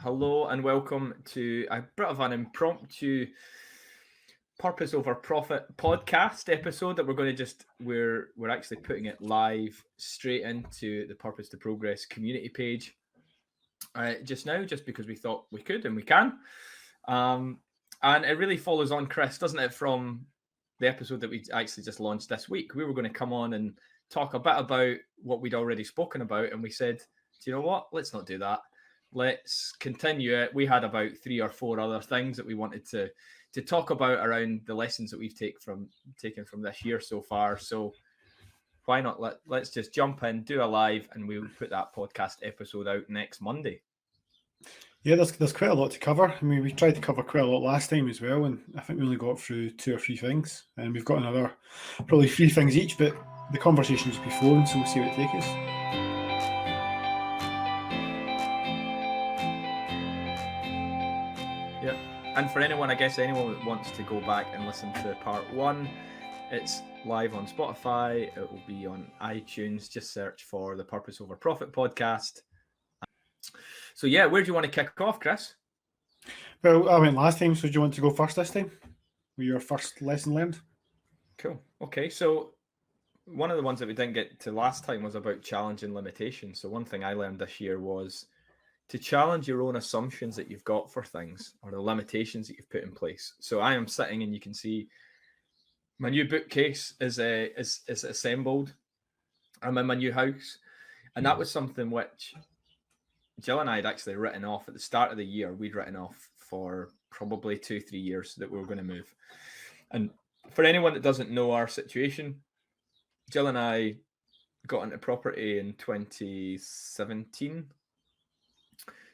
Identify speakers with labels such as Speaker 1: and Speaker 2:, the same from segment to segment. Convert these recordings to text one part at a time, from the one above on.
Speaker 1: Hello and welcome to a bit of an impromptu Purpose Over Profit podcast episode that we're actually putting it live straight into the Purpose to Progress community page just now, just because we thought we could and we can. And it really follows on, Chris, doesn't it, from the episode that we actually just launched this week. We were going to come on and talk a bit about what we'd already spoken about, and we said, do you know what? Let's not do that. Let's continue it. We had about 3 or 4 other things that we wanted to talk about around the lessons that we've taken from this year so far. So why not let's just jump in, do a live, and we'll put that podcast episode out next Monday.
Speaker 2: Yeah, there's quite a lot to cover. I mean, we tried to cover quite a lot last time as well, and I think we only got through 2 or 3 things. And we've got another probably 3 things each, but the conversation's be flowing, so we'll see where it takes us.
Speaker 1: Yeah. And for anyone that wants to go back and listen to part 1, it's live on Spotify. It will be on iTunes. Just search for the Purpose Over Profit podcast. So yeah, where do you want to kick off, Chris?
Speaker 2: Well, I went last time, so do you want to go first this time? With your first lesson learned?
Speaker 1: Cool. Okay, so one of the ones that we didn't get to last time was about challenging limitations. So one thing I learned this year was to challenge your own assumptions that you've got for things or the limitations that you've put in place. So I am sitting, and you can see my new bookcase is assembled. I'm in my new house, and that was something which Jill and I had actually written off at the start of the year. We'd written off for probably 2-3 years that we were going to move. And for anyone that doesn't know our situation, Jill and I got into property in 2017,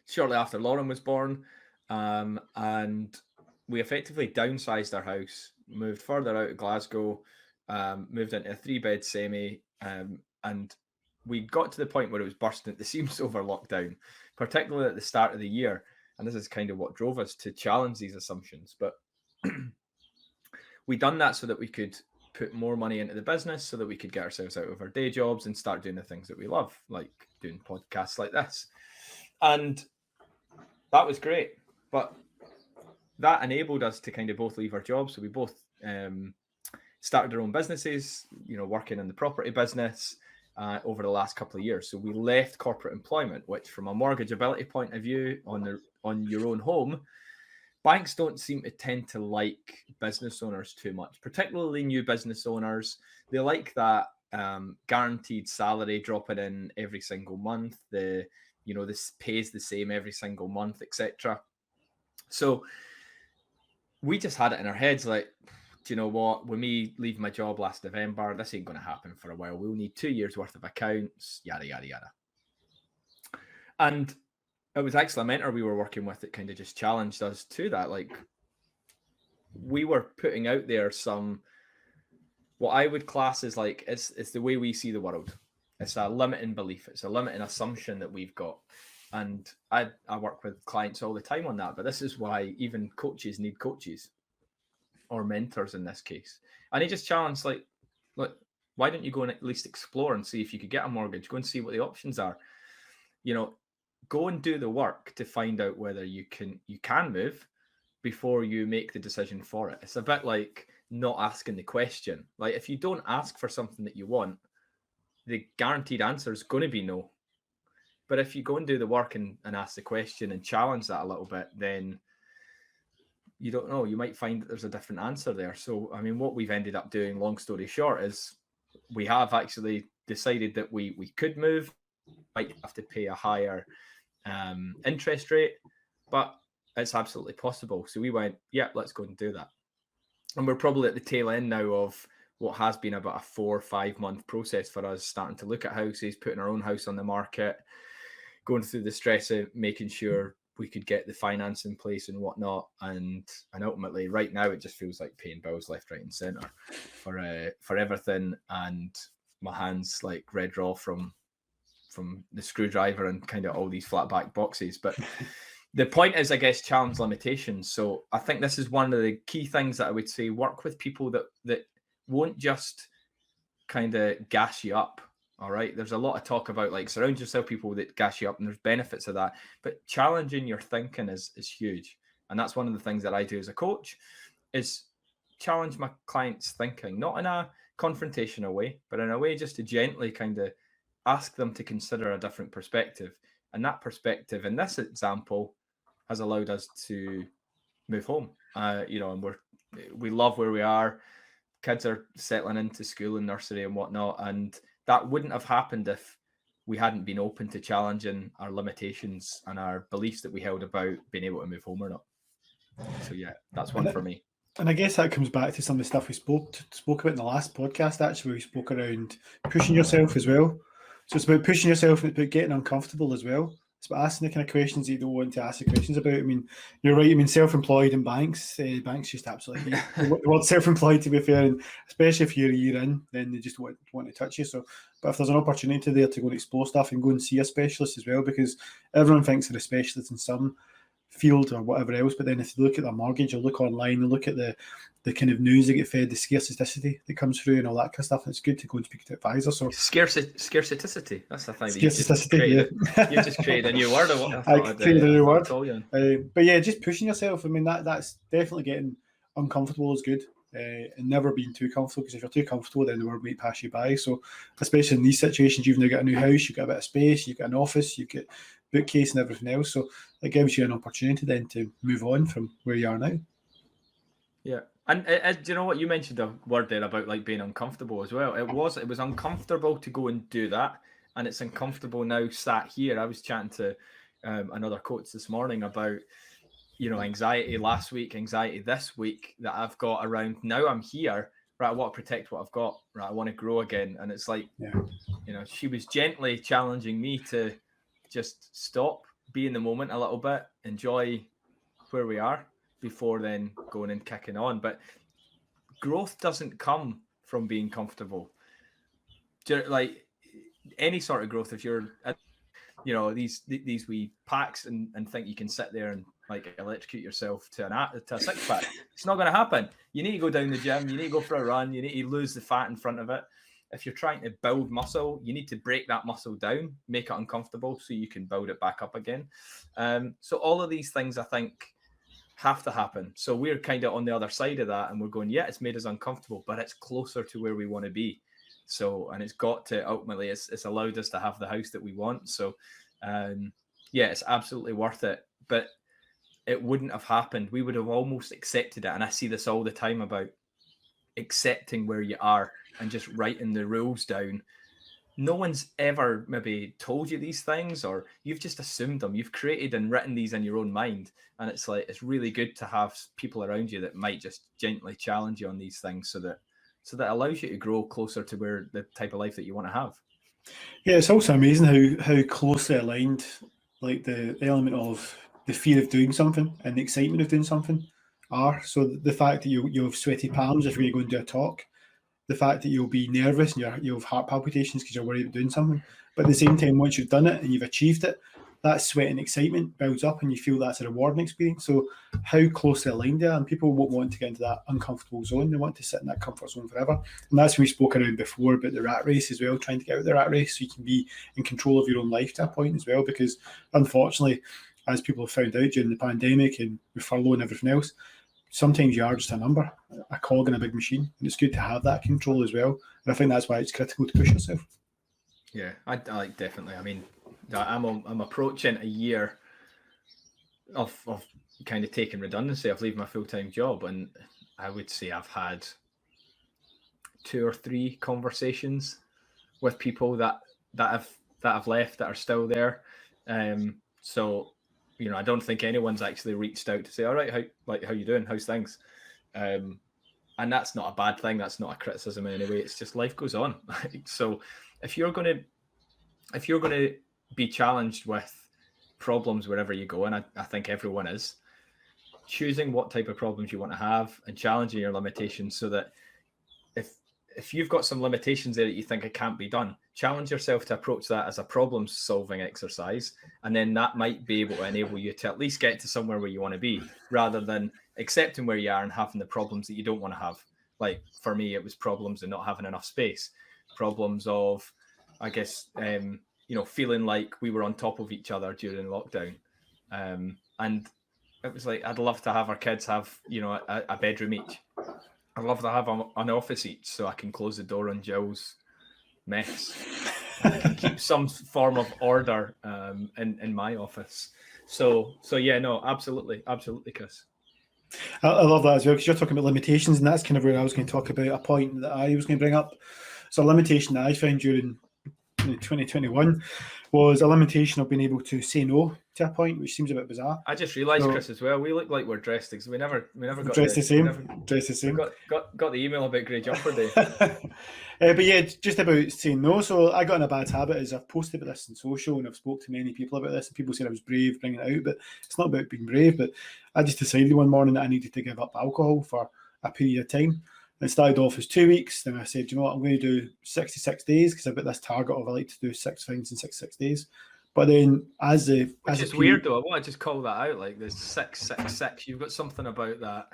Speaker 1: shortly after Lauren was born, and we effectively downsized our house, moved further out of Glasgow, moved into a 3-bed semi, and we got to the point where it was bursting at the seams over lockdown, particularly at the start of the year. And this is kind of what drove us to challenge these assumptions. But we done that so that we could put more money into the business, so that we could get ourselves out of our day jobs and start doing the things that we love, like doing podcasts like this. And that was great. But that enabled us to kind of both leave our jobs. So we both started our own businesses, working in the property business over the last couple of years. So we left corporate employment, which from a mortgageability point of view on your own home, banks don't seem to tend to like business owners too much, particularly new business owners. They like that guaranteed salary dropping in every single month. This pays the same every single month, etc. So we just had it in our heads like, do you know what? When me leave my job last November, this ain't going to happen for a while. We'll need 2 years worth of accounts, yada, yada, yada. And it was actually a mentor we were working with that kind of just challenged us to that. Like, we were putting out there what I would class as like, it's the way we see the world. It's a limiting belief. It's a limiting assumption that we've got. And I work with clients all the time on that. But this is why even coaches need coaches, or mentors in this case. And he just challenged, like, look, why don't you go and at least explore and see if you could get a mortgage? Go and see what the options are. Go and do the work to find out whether you can move before you make the decision for it. It's a bit like not asking the question. Like, if you don't ask for something that you want, the guaranteed answer is going to be no. But if you go and do the work and ask the question and challenge that a little bit, then you don't know. You might find that there's a different answer there. So, I mean, what we've ended up doing, long story short, is we have actually decided that we could move. Might have to pay a higher interest rate, but it's absolutely possible. So we went, yeah, let's go and do that. And we're probably at the tail end now of what has been about a 4 or 5 month process for us, starting to look at houses, putting our own house on the market, going through the stress of making sure we could get the finance in place and whatnot. And ultimately right now it just feels like paying bills left, right and center for everything. And my hands like red raw from the screwdriver and kind of all these flat back boxes. But the point is, I guess, challenge limitations. So I think this is one of the key things that I would say: work with people that won't just kind of gas you up All right. There's a lot of talk about like surround yourself with people that gas you up, and there's benefits of that. But challenging your thinking is huge. And that's one of the things that I do as a coach is challenge my clients' thinking, not in a confrontational way, but in a way just to gently kind of ask them to consider a different perspective. And that perspective in this example has allowed us to move home. And we love where we are. Kids are settling into school and nursery and whatnot, and that wouldn't have happened if we hadn't been open to challenging our limitations and our beliefs that we held about being able to move home or not. So yeah, that's one for me.
Speaker 2: And I guess that comes back to some of the stuff we spoke about in the last podcast, actually, where we spoke around pushing yourself as well. So it's about pushing yourself and it's about getting uncomfortable as well. It's about asking the kind of questions that you don't want to ask the questions about. I mean, you're right. I mean, self-employed and banks just absolutely hate the word self-employed, to be fair, and especially if you're a year in, then they just want to touch you. So, but if there's an opportunity there to go and explore stuff and go and see a specialist as well, because everyone thinks they're a specialist in some field or whatever else, but then if you look at their mortgage or look online and look at the kind of news they get fed, the scarcity that comes through and all that kind of stuff, it's good to go and speak to advisors. So
Speaker 1: scarcity, that's the thing. You just created a new word.
Speaker 2: I created a new word. But yeah, just pushing yourself. I mean, that's definitely getting uncomfortable is good. And never being too comfortable, because if you're too comfortable, then the world might pass you by. So especially in these situations, you've now got a new house, you've got a bit of space, you've got an office, you've got bookcase and everything else. So it gives you an opportunity then to move on from where you are now.
Speaker 1: Yeah. And do you know what, you mentioned a word there about like being uncomfortable as well. It was uncomfortable to go and do that, and it's uncomfortable now sat here. I was chatting to another coach this morning about anxiety last week, anxiety this week that I've got around now I'm here, right? I want to protect what I've got, right? I want to grow again. And it's like, she was gently challenging me to just stop, be in the moment a little bit, enjoy where we are before then going and kicking on. But growth doesn't come from being comfortable. Like any sort of growth, if you're these wee packs and think you can sit there and like electrocute yourself to a six pack, it's not going to happen. You need to go down the gym, you need to go for a run, you need to lose the fat in front of it. If you're trying to build muscle, you need to break that muscle down, make it uncomfortable so you can build it back up again. So all of these things I think have to happen. So we're kind of on the other side of that, and we're going, yeah, it's made us uncomfortable, but it's closer to where we want to be. So, and it's got to ultimately, it's allowed us to have the house that we want. So, it's absolutely worth it. But it wouldn't have happened. We would have almost accepted it. And I see this all the time about accepting where you are and just writing the rules down. No one's ever maybe told you these things, or you've just assumed them. You've created and written these in your own mind. And it's like, it's really good to have people around you that might just gently challenge you on these things so that allows you to grow closer to where the type of life that you want to have.
Speaker 2: Yeah, it's also amazing how closely aligned, like the element of the fear of doing something and the excitement of doing something are. So the fact that you have sweaty palms if you're going to do a talk, the fact that you'll be nervous and you'll have heart palpitations because you're worried about doing something, but at the same time, once you've done it and you've achieved it, that sweat and excitement builds up and you feel that's a rewarding experience. So how closely aligned they are, and people won't want to get into that uncomfortable zone. They want to sit in that comfort zone forever. And that's what we spoke around before about the rat race as well, trying to get out of the rat race so you can be in control of your own life to a point as well. Because unfortunately, as people have found out during the pandemic and with furlough and everything else, sometimes you are just a number, a cog in a big machine. And it's good to have that control as well. And I think that's why it's critical to push yourself.
Speaker 1: Yeah, I definitely. I mean, I'm approaching a year of kind of taking redundancy, of leaving my full-time job, and I would say I've had 2 or 3 conversations with people that have left that are still there. So I don't think anyone's actually reached out to say, all right, how you doing? How's things? And that's not a bad thing. That's not a criticism in any way. It's just life goes on. So if you're going to be challenged with problems wherever you go, and I think everyone is, choosing what type of problems you want to have and challenging your limitations, so that if you've got some limitations there that you think it can't be done, challenge yourself to approach that as a problem solving exercise. And then that might be able to enable you to at least get to somewhere where you want to be, rather than accepting where you are and having the problems that you don't want to have. Like for me, it was problems of not having enough space, problems of I guess, feeling like we were on top of each other during lockdown. And it was like, I'd love to have our kids have, a bedroom each. I'd love to have an office each so I can close the door on Jill's mess. And I can keep some form of order in my office. So yeah, no, absolutely, Chris.
Speaker 2: I love that as well, because you're talking about limitations, and that's kind of where I was going to talk about a point that I was going to bring up. So a limitation that I found during 2021 was a limitation of being able to say no to a point, which seems a bit bizarre.
Speaker 1: I just realised, Chris, as well, we look like we're dressed because we never got
Speaker 2: dressed the same. Dressed the same.
Speaker 1: Got the email about Grey Jumper Day.
Speaker 2: But yeah, just about saying no. So I got in a bad habit as I've posted about this on social, and I've spoke to many people about this, and people said I was brave bringing it out, but it's not about being brave. But I just decided one morning that I needed to give up alcohol for a period of time. It started off as 2 weeks. Then I said, you know what, I'm going to do 66 days because I've got this target of I like to do 6 things in 66 days. But then
Speaker 1: which is weird though. I want to just call that out. Like there's 666. You've got something about that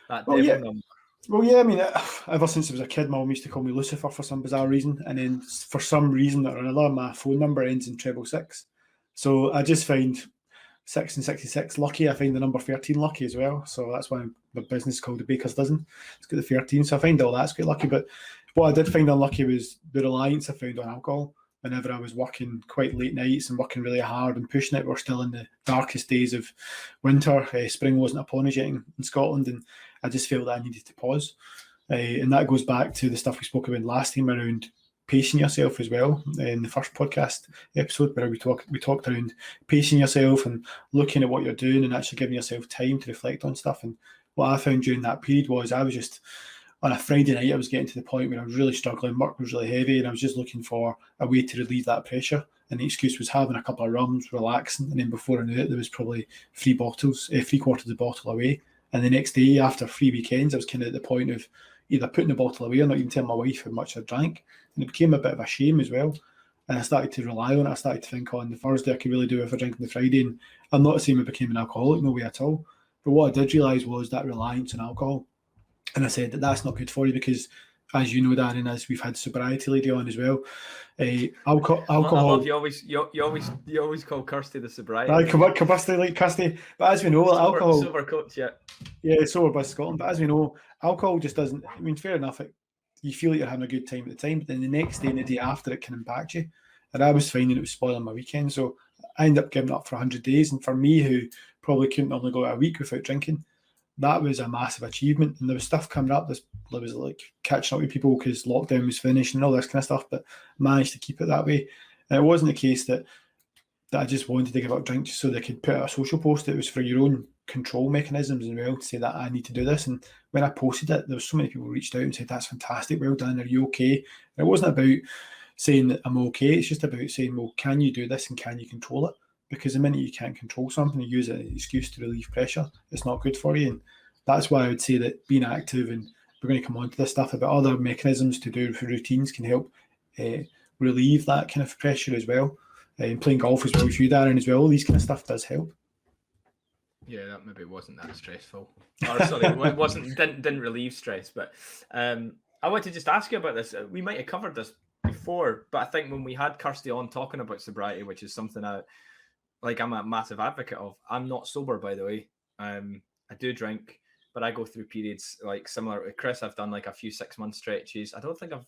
Speaker 1: devil number.
Speaker 2: Well, yeah, I mean, ever since I was a kid, my mum used to call me Lucifer for some bizarre reason. And then for some reason or another, my phone number ends in 666. So I just find 6 and 66 lucky. I find the number 13 lucky as well. So that's why the business is called the Baker's Dozen. It's got the 13. So I find all that's quite lucky. But what I did find unlucky was the reliance I found on alcohol. Whenever I was working quite late nights and working really hard and pushing it, we're still in the darkest days of winter. Spring wasn't upon us yet in Scotland, and I just felt that I needed to pause. And that goes back to the stuff we spoke about last time around pacing yourself as well in the first podcast episode, where we talked around pacing yourself and looking at what you're doing and actually giving yourself time to reflect on stuff. And what I found during that period was I was just, on a Friday night, I was getting to the point where I was really struggling, work was really heavy, and I was just looking for a way to relieve that pressure. And the excuse was having a couple of rums, relaxing, and then before I knew it, there was probably 3 quarters of the bottle away. And the next day, after 3 weekends, I was kind of at the point of either putting the bottle away or not even telling my wife how much I drank. And it became a bit of a shame as well. And I started to rely on it. I started to think, on the Thursday, I could really do it if I drink on the Friday. And I'm not saying I became an alcoholic, no way at all. But what I did realise was that reliance on alcohol. And I said that's not good for you because, as you know, Darren, as we've had Sobriety Lady on as well, alcohol. I
Speaker 1: love you always call Kirsty the Sobriety.
Speaker 2: Aye, Kirsty. But as we know, alcohol.
Speaker 1: Sober coach, yeah.
Speaker 2: Yeah, sober by Scotland. But as we know, alcohol just doesn't. I mean, fair enough. You feel like you're having a good time at the time, but then the next day and the day after, it can impact you. And I was finding it was spoiling my weekend, so I ended up giving up for 100 days. And for me, who probably couldn't only go a week without drinking, that was a massive achievement. And there was stuff coming up. There was like catching up with people because lockdown was finished and all this kind of stuff, but managed to keep it that way. And it wasn't the case that I just wanted to give up drink just so they could put out a social post. It was for your own control mechanisms as well, to say that I need to do this. And when I posted it, there was so many people who reached out and said, that's fantastic, well done, are you okay? And it wasn't about saying that I'm okay. It's just about saying, well, can you do this and can you control it? Because the minute you can't control something, you use it as an excuse to relieve pressure. It's not good for you. And that's why I would say that being active, and we're going to come on to this stuff about other mechanisms to do for routines, can help relieve that kind of pressure as well. And playing golf as well with you, Darren, as well. All these kind of stuff does help.
Speaker 1: Yeah, that maybe wasn't that stressful. Or sorry, it didn't relieve stress. But I want to just ask you about this. We might have covered this before, but I think when we had Kirsty on talking about sobriety, which is something I'm a massive advocate of. I'm not sober, by the way. I do drink, but I go through periods like similar to Chris. I've done like a few 6-month stretches. I don't think I've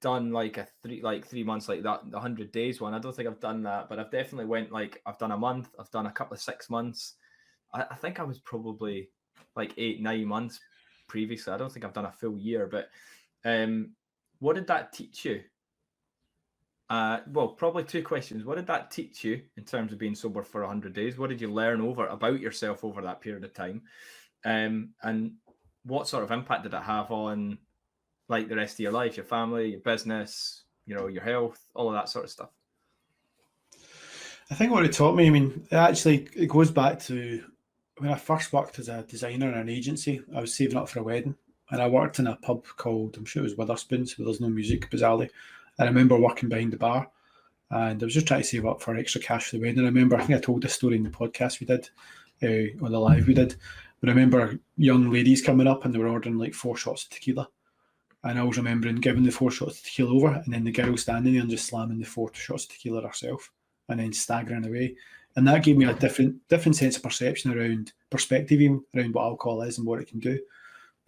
Speaker 1: done like 3 months like that, the 100 days one. I don't think I've done that, but I've definitely went like I've done a month. I've done a couple of 6 months. I think I was probably like 8-9 months previously. I don't think I've done a full year, but what did that teach you? Well, probably 2 questions. What did that teach you in terms of being sober for 100 days? What did you learn about yourself over that period of time? And what sort of impact did it have on like the rest of your life, your family, your business, your health, all of that sort of stuff?
Speaker 2: I think what it taught me, I mean, it goes back to when I first worked as a designer in an agency. I was saving up for a wedding, and I worked in a pub called, I'm sure it was Witherspoon's, where there's no music, bizarrely. And I remember working behind the bar, and I was just trying to save up for extra cash for the wedding. And I remember, I think I told this story in the podcast we did, or the live we did, but I remember young ladies coming up and they were ordering like 4 shots of tequila. And I was remembering giving the 4 shots of tequila over, and then the girl standing there and just slamming the 4 shots of tequila herself, and then staggering away. And that gave me a different sense of perception around perspective, even around what alcohol is and what it can do.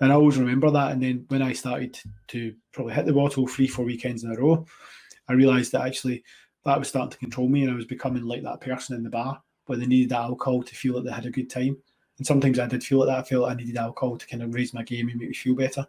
Speaker 2: And I always remember that. And then when I started to probably hit the bottle 3-4 weekends in a row, I realised that actually that was starting to control me, and I was becoming like that person in the bar where they needed that alcohol to feel that they had a good time. And sometimes I did feel like that. I felt like I needed alcohol to kind of raise my game and make me feel better.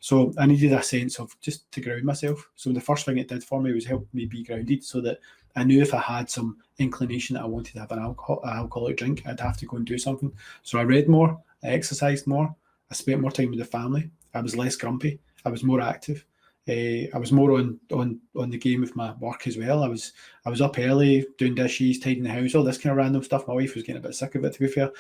Speaker 2: So I needed a sense of just to ground myself. So the first thing it did for me was help me be grounded, so that I knew if I had some inclination that I wanted to have an alcoholic drink, I'd have to go and do something. So I read more, I exercised more, I spent more time with the family, I was less grumpy, I was more active. I was more on the game with my work as well. I was up early doing dishes, tidying the house, all this kind of random stuff. My wife was getting a bit sick of it, to be fair,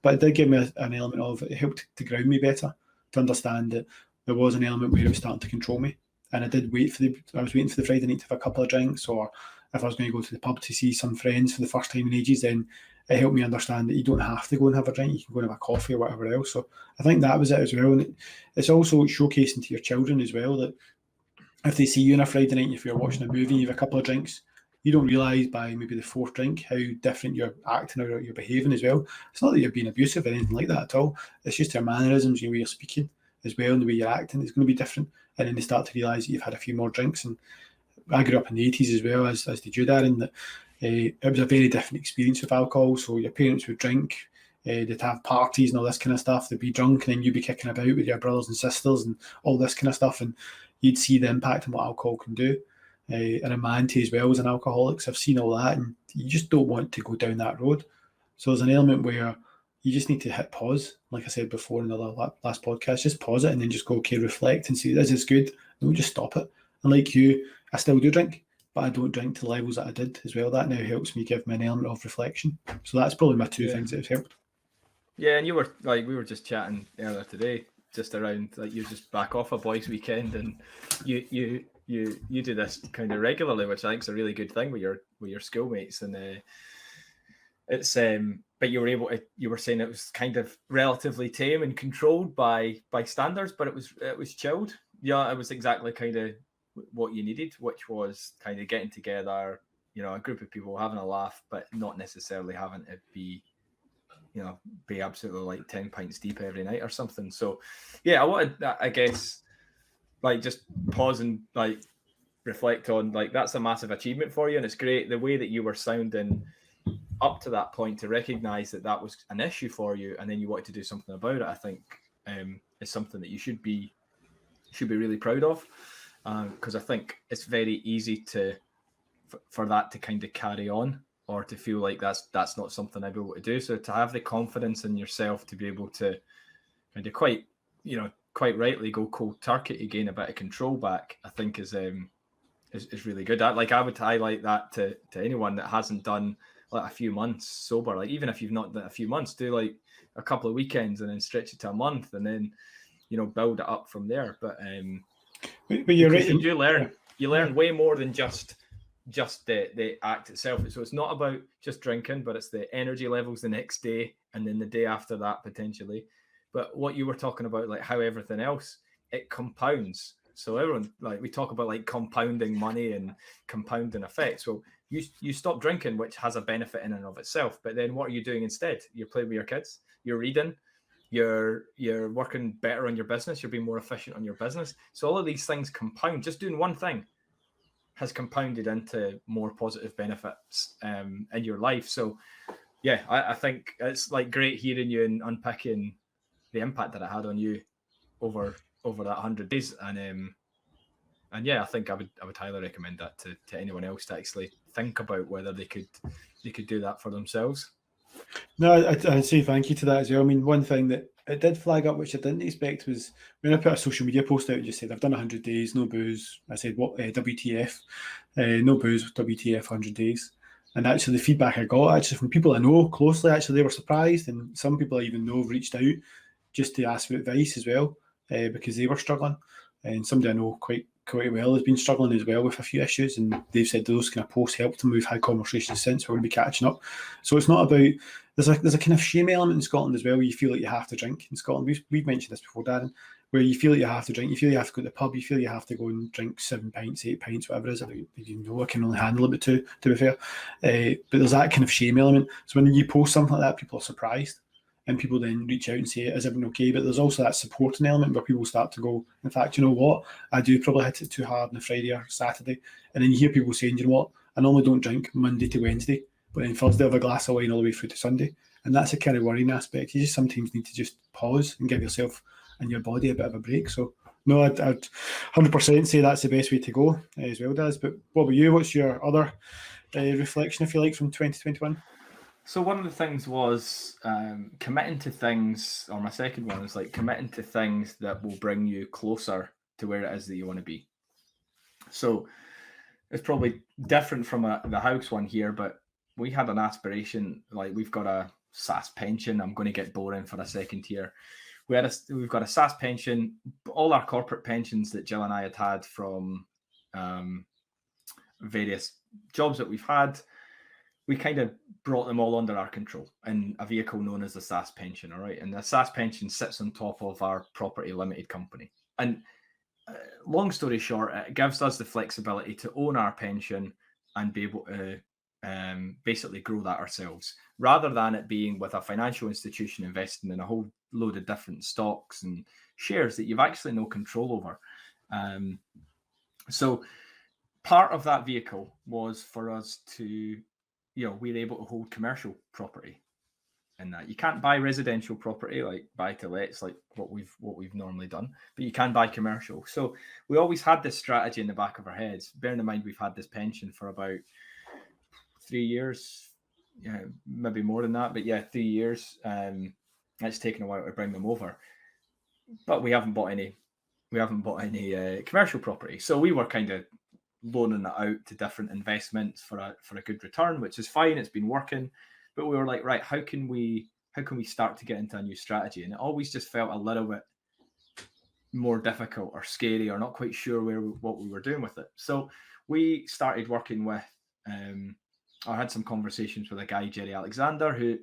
Speaker 2: but it did give me an element of, it helped to ground me better, to understand that there was an element where it was starting to control me. And I was waiting for the Friday night to have a couple of drinks, or if I was going to go to the pub to see some friends for the first time in ages, then it helped me understand that you don't have to go and have a drink, you can go and have a coffee or whatever else. So I think that was it as well. And it's also showcasing to your children as well that if they see you on a Friday night, if you're watching a movie, you have a couple of drinks, you don't realise by maybe the 4th drink how different you're acting or you're behaving as well. It's not that you're being abusive or anything like that at all. It's just your mannerisms, the way you're speaking as well, and the way you're acting is going to be different. And then they start to realise that you've had a few more drinks. And I grew up in the 80s as well, as did you, Darren, that it was a very different experience with alcohol. So your parents would drink, they'd have parties and all this kind of stuff, they'd be drunk, and then you'd be kicking about with your brothers and sisters and all this kind of stuff, and you'd see the impact on what alcohol can do. And a man too as well as an alcoholic, so I've seen all that, and you just don't want to go down that road. So there's an element where you just need to hit pause, like I said before in the last podcast, just pause it and then just go, okay, reflect and see, is this good? No, just stop it. And like you, I still do drink, but I don't drink to the levels that I did as well. That now helps me give me an element of reflection. So that's probably my 2 things that have helped.
Speaker 1: Yeah, and you were like, we were just chatting earlier today, just around like you just back off a boys' weekend, and you do this kind of regularly, which I think is a really good thing with your schoolmates, and it's but you were saying it was kind of relatively tame and controlled by standards, but it was chilled. Yeah, it was exactly kind of what you needed, which was kind of getting together, a group of people having a laugh, but not necessarily having to be absolutely like 10 pints deep every night or something. So yeah, I wanted, I guess, like just pause and like reflect on, like, that's a massive achievement for you, and it's great the way that you were sounding up to that point to recognize that was an issue for you, and then you wanted to do something about it. I think is something that you should be really proud of, because I think it's very easy for that to kind of carry on, or to feel like that's not something I'd be able to do. So to have the confidence in yourself to be able to kind of quite rightly go cold turkey to gain a bit of control back, I think is really good. I would highlight that to anyone that hasn't done like a few months sober. Like, even if you've not done a few months, do like a couple of weekends and then stretch it to a month, and then build it up from there. But you're right. You learn way more than just the act itself. So it's not about just drinking, but it's the energy levels the next day, and then the day after that potentially. But what you were talking about, like how everything else, it compounds. So everyone, like, we talk about like compounding money and compounding effects. Well, you stop drinking, which has a benefit in and of itself. But then what are you doing instead? You're playing with your kids, you're reading, you're working better on your business, you're being more efficient on your business. So all of these things compound. Just doing one thing has compounded into more positive benefits in your life. So yeah, I think it's like great hearing you and unpicking the impact that it had on you over that 100 days. And yeah, I think I would highly recommend that to anyone else to actually think about whether they could do that for themselves.
Speaker 2: No, I'd say thank you to that as well. I mean, one thing that it did flag up, which I didn't expect, was when I put a social media post out and just said, I've done 100 days, no booze. I said, what, WTF? No booze, WTF 100 days. And actually the feedback I got actually from people I know closely, actually they were surprised, and some people I even know have reached out just to ask for advice as well, because they were struggling. And somebody I know quite well has been struggling as well with a few issues, and they've said those kind of posts helped them. We've had conversations since, we're going to be catching up. So it's not about, there's a kind of shame element in Scotland as well, where you feel like you have to drink in Scotland. We've mentioned this before, Darren, where you feel that you have to drink, you feel you have to go to the pub, you feel you have to go and drink 7 pints, 8 pints, whatever it is. I can only handle a bit to be fair. But there's that kind of shame element. So when you post something like that, people are surprised. And people then reach out and say, is everything okay? But there's also that supporting element where people start to go, in fact, you know what? I do probably hit it too hard on a Friday or Saturday. And then you hear people saying, you know what? I normally don't drink Monday to Wednesday, but then Thursday I have a glass of wine all the way through to Sunday. And that's a kind of worrying aspect. You just sometimes need to just pause and give yourself and your body a bit of a break. So, no, I'd 100% say that's the best way to go as well, Daz. But what about you? What's your other reflection, if you like, from 2021?
Speaker 1: So one of the things was committing to things, or my second one is like committing to things that will bring you closer to where it is that you want to be. So it's probably different from the house one here, but we had an aspiration, like we've got a SAS pension. I'm going to get boring for a second here. We've got a SAS pension. All our corporate pensions that Jill and I had from various jobs that we've had, we kind of brought them all under our control in a vehicle known as the SAS pension. All right. And the SAS pension sits on top of our property limited company. And long story short, it gives us the flexibility to own our pension and be able to basically grow that ourselves, rather than it being with a financial institution investing in a whole load of different stocks and shares that you've actually no control over. So part of that vehicle was for us to, we're able to hold commercial property in that. You can't buy residential property like buy to lets, like what we've normally done, but you can buy commercial. So we always had this strategy in the back of our heads, bearing in mind we've had this pension for about 3 years, maybe more than that, but 3 years. It's taken a while to bring them over, but we haven't bought any commercial property. So we were kind of loaning it out to different investments for a good return, which is fine. It's been working, but we were like, right, how can we start to get into a new strategy? And it always just felt a little bit more difficult or scary or not quite sure what we were doing with it. So we started working with, I had some conversations with a guy, Jerry Alexander, who,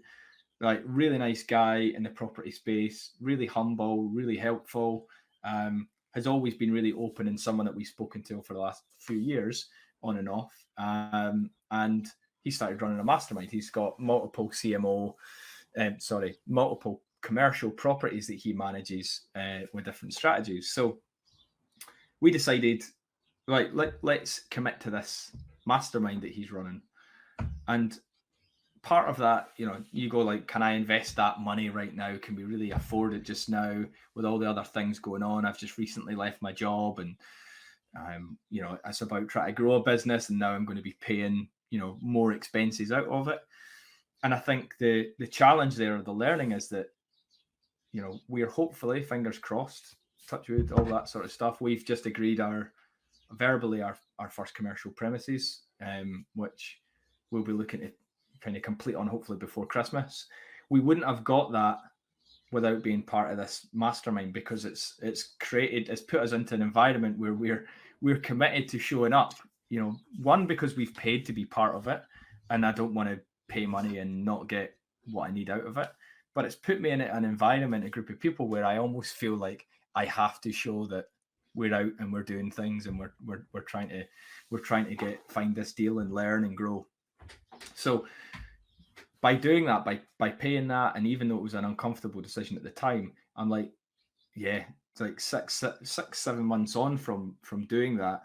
Speaker 1: like, really nice guy in the property space, really humble, really helpful, has always been really open and someone that we've spoken to for the last few years on and off. And he started running a mastermind. He's got multiple multiple commercial properties that he manages with different strategies. So we decided, like, let's commit to this mastermind that he's running. And part of that, you go like, can I invest that money right now? Can we really afford it just now with all the other things going on? I've just recently left my job and it's about trying to grow a business, and now I'm going to be paying, more expenses out of it. And I think the challenge there, or the learning, is that, we're hopefully, fingers crossed, touch wood, all that sort of stuff. We've just agreed verbally our first commercial premises, which we'll be looking to kind of complete on hopefully before Christmas. We wouldn't have got that without being part of this mastermind, because it's put us into an environment where we're committed to showing up. One, because we've paid to be part of it, and I don't want to pay money and not get what I need out of it. But it's put me in an environment, a group of people, where I almost feel like I have to show that we're out and we're doing things, and we're trying to find this deal and learn and grow. So by doing that, by paying that, and even though it was an uncomfortable decision at the time, I'm like, it's like 6-7 months on from doing that.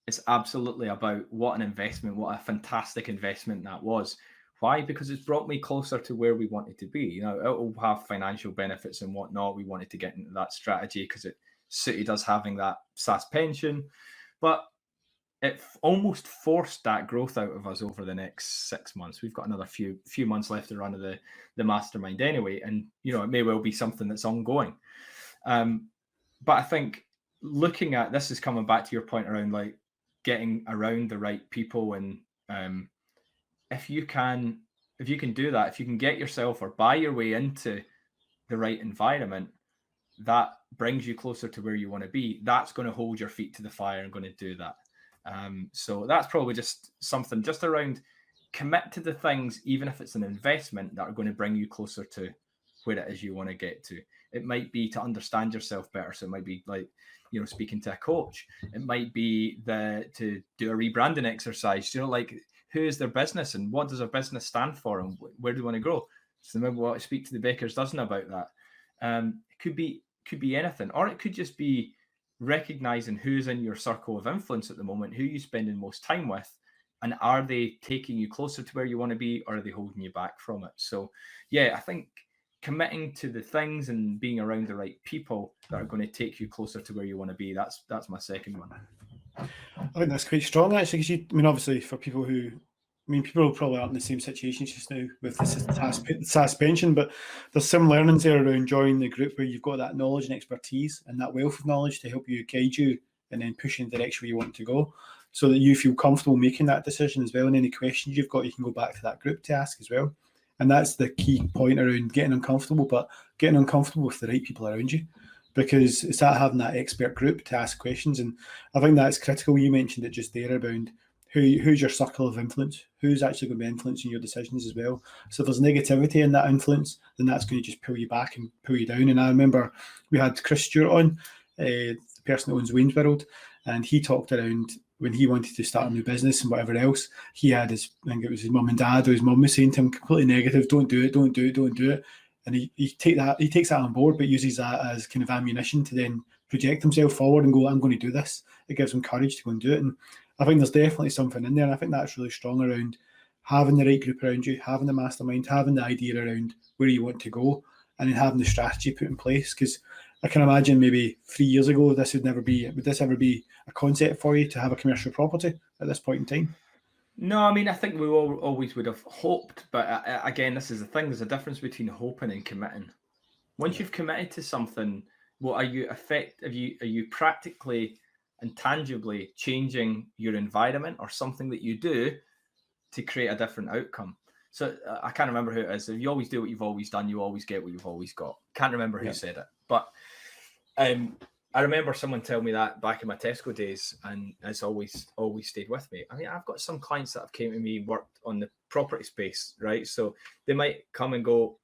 Speaker 1: It's absolutely about what an investment, what a fantastic investment that was. Why? Because it's brought me closer to where we wanted to be. It will have financial benefits and whatnot. We wanted to get into that strategy because it suited us having that SAS pension, but it almost forced that growth out of us over the next 6 months. We've got another few months left to run of the mastermind anyway, and it may well be something that's ongoing. But I think looking at this is coming back to your point around like getting around the right people, and if you can do that, if you can get yourself or buy your way into the right environment that brings you closer to where you want to be, that's going to hold your feet to the fire and going to do that. So that's probably just something just around commit to the things, even if it's an investment, that are going to bring you closer to where it is you want to get to. It might be to understand yourself better. So it might be like, speaking to a coach. It might be to do a rebranding exercise, like who is their business and what does their business stand for and where do they want to grow? So maybe what I speak to the baker's dozen about that. It could be anything, or it could just be recognizing who's in your circle of influence at the moment, who you spending most time with, and are they taking you closer to where you want to be, or are they holding you back from it? So yeah, I think committing to the things and being around the right people that are going to take you closer to where you want to be, that's my second one.
Speaker 2: I think that's quite strong, actually, because obviously for people who, people probably aren't in the same situation just now with the SaaS pension, but there's some learnings there around joining the group where you've got that knowledge and expertise and that wealth of knowledge to help you guide you and then push in the direction where you want to go, so that you feel comfortable making that decision as well. And any questions you've got, you can go back to that group to ask as well. And that's the key point around getting uncomfortable, but getting uncomfortable with the right people around you, because it's that having that expert group to ask questions. And I think that's critical. You mentioned it just there about who's your circle of influence, who's actually going to be influencing your decisions as well. So if there's negativity in that influence, then that's going to just pull you back and pull you down. And I remember we had Chris Stewart on, the person that owns Wayne's World, and he talked around when he wanted to start a new business and whatever else. He had I think it was his mum and dad, or his mum was saying to him completely negative, don't do it, don't do it, don't do it. And he takes that on board, but uses that as kind of ammunition to then project himself forward and go, I'm going to do this. It gives him courage to go and do it. And I think there's definitely something in there. And I think that's really strong around having the right group around you, having the mastermind, having the idea around where you want to go, and then having the strategy put in place. Because I can imagine maybe 3 years ago, would this ever be a concept for you to have a commercial property at this point in time?
Speaker 1: No, I think we always would have hoped, but again, this is the thing. There's a difference between hoping and committing. Once you've committed to something, are you practically and tangibly changing your environment or something that you do to create a different outcome? So I can't remember who it is. If you always do what you've always done, you always get what you've always got. Can't remember who said it, but I remember someone telling me that back in my Tesco days, and it's always stayed with me. I've got some clients that have came to me, worked on the property space, right? So they might come and go,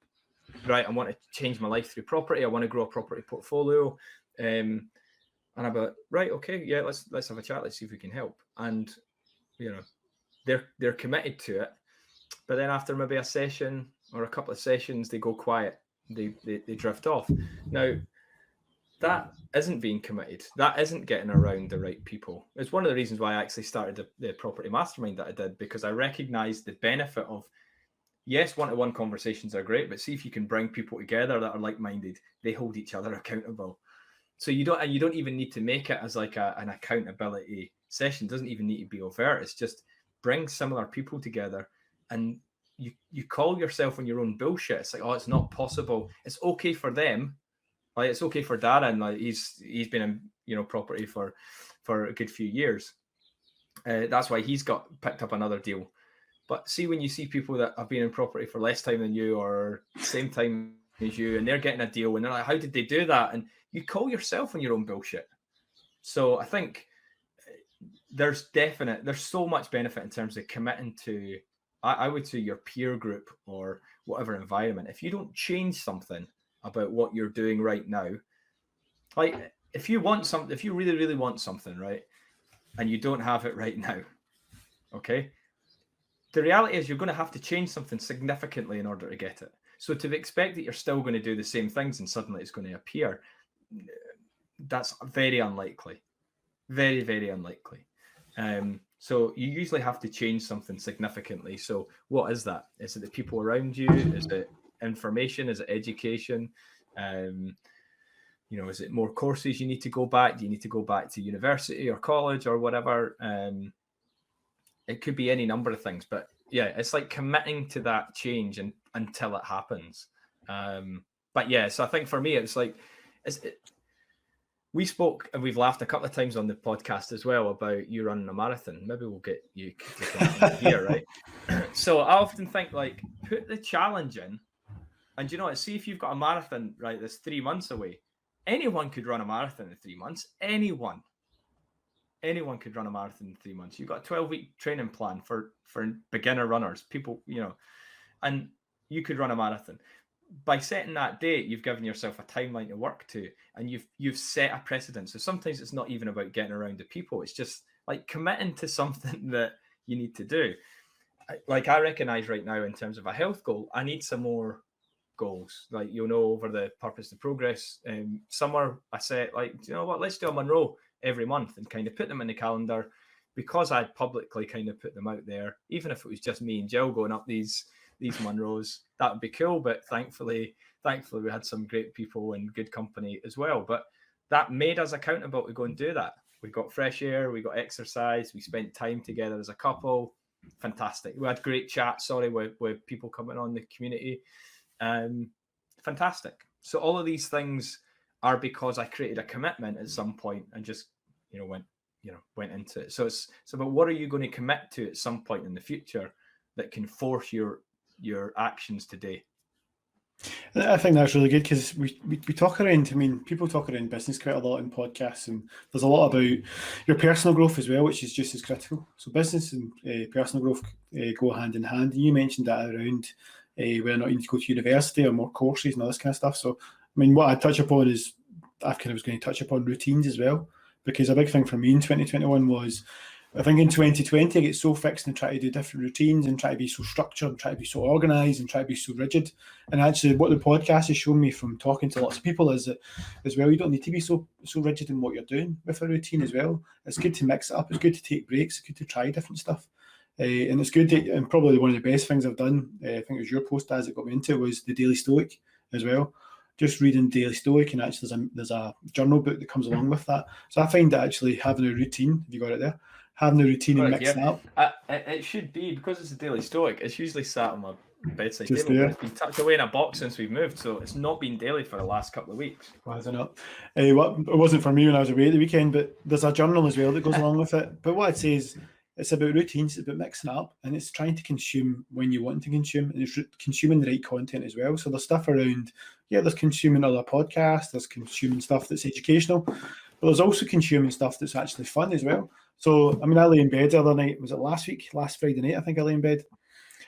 Speaker 1: right, I want to change my life through property. I want to grow a property portfolio. And I'm like, right, okay, yeah, let's have a chat. Let's see if we can help. And, they're committed to it. But then after maybe a session or a couple of sessions, they go quiet. They drift off. Now, that isn't being committed. That isn't getting around the right people. It's one of the reasons why I actually started the property mastermind that I did, because I recognized the benefit of, yes, one-to-one conversations are great, but see if you can bring people together that are like-minded. They hold each other accountable. So you don't even need to make it as like an accountability session. It doesn't even need to be overt. It's just bring similar people together, and you call yourself on your own bullshit. It's like, oh, it's not possible. It's okay for them. Like, it's okay for Darren. Like, he's been in property for a good few years. That's why he's got picked up another deal. But see, when you see people that have been in property for less time than you or same time as you, and they're getting a deal, and they're like, how did they do that? And you call yourself on your own bullshit. So I think there's so much benefit in terms of committing to, I would say, your peer group or whatever environment. If you don't change something about what you're doing right now, like if you really, really want something, right, and you don't have it right now, okay, the reality is you're going to have to change something significantly in order to get it. So to expect that you're still going to do the same things and suddenly it's going to appear, that's very unlikely. Very, very unlikely. So you usually have to change something significantly. So what is that? Is it the people around you? Is it information? Is it education? Is it more courses you need to go back? Do you need to go back to university or college or whatever? It could be any number of things, but yeah, it's like committing to that change until it happens. But yeah, so I think for me, it's like, we spoke and we've laughed a couple of times on the podcast as well about you running a marathon. Maybe we'll get you to come here, right? So I often think, like, put the challenge in, and see if you've got a marathon, right, that's 3 months away. Anyone could run a marathon in 3 months. Anyone could run a marathon in 3 months. You've got a 12-week training plan for beginner runners, people, and you could run a marathon. by setting that date, you've given yourself a timeline to work to, and you've set a precedent. So sometimes it's not even about getting around to people. It's just like committing to something that you need to do. Like I recognize right now in terms of a health goal, I need some more goals. Like, over the purpose to progress. Summer, I set like, let's do a Monroe every month and kind of put them in the calendar, because I'd publicly kind of put them out there. Even if it was just me and Jill going up these Monroes, that would be cool. But thankfully we had some great people and good company as well. But that made us accountable to go and do that. We got fresh air, we got exercise, we spent time together as a couple. Fantastic. We had great chats, with people coming on the community. Fantastic. So all of these things are because I created a commitment at some point and just, went into it. So it's about what are you going to commit to at some point in the future that can force your actions today.
Speaker 2: I think that's really good, because we talk around, people talk around business quite a lot in podcasts, and there's a lot about your personal growth as well, which is just as critical. So business and personal growth go hand in hand. And you mentioned that around whether or not you need to go to university or more courses and all this kind of stuff. So, what I touch upon is, I kind of was going to touch upon routines as well, because a big thing for me in 2021 was, I think in 2020, I get so fixed and try to do different routines and try to be so structured and try to be so organised and try to be so rigid. And actually, what the podcast has shown me from talking to lots of people is that, as well, you don't need to be so rigid in what you're doing with a routine as well. It's good to mix it up. It's good to take breaks. It's good to try different stuff. And it's good to, and probably one of the best things I've done, I think it was your post as it got me into it, was the Daily Stoic as well. Just reading Daily Stoic, and actually there's a journal book that comes along with that. So I find that actually having a routine, have you got it there? Having a routine and mixing it up.
Speaker 1: It should be, because it's a Daily Stoic, it's usually sat on my bedside
Speaker 2: Just
Speaker 1: table.
Speaker 2: there.
Speaker 1: It's been tucked away in a box since we've moved, so it's not been daily for the last couple of weeks.
Speaker 2: Why is it not? It wasn't for me when I was away at the weekend, but there's a journal as well that goes along with it. But what I'd say is, it's about routines, it's about mixing it up, and it's trying to consume when you want to consume, and it's consuming the right content as well. So there's stuff around, there's consuming other podcasts, there's consuming stuff that's educational, but there's also consuming stuff that's actually fun as well. So, I lay in bed the other night, was it last Friday night, I think I lay in bed,